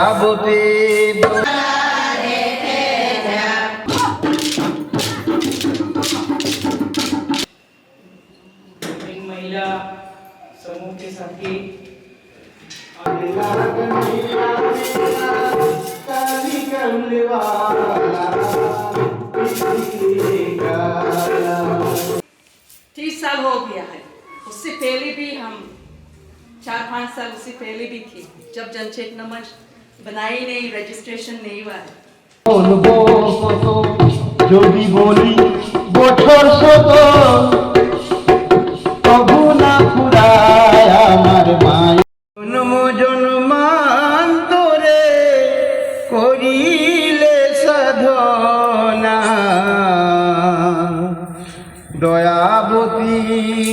আবতে महिला समूह के साथी तीस साल हो गया है। उससे पहले भी हम 4-5 साल उससे पहले भी थे जब जनचेतना मंच बनाई नहीं, रजिस्ट्रेशन नहीं हुआ है। বলবো কত যদি বলি বছর শত তবু না ফুরায় আমার মায় জন্ম জন্মান্তরে করিলে সাধনা দয়াবতী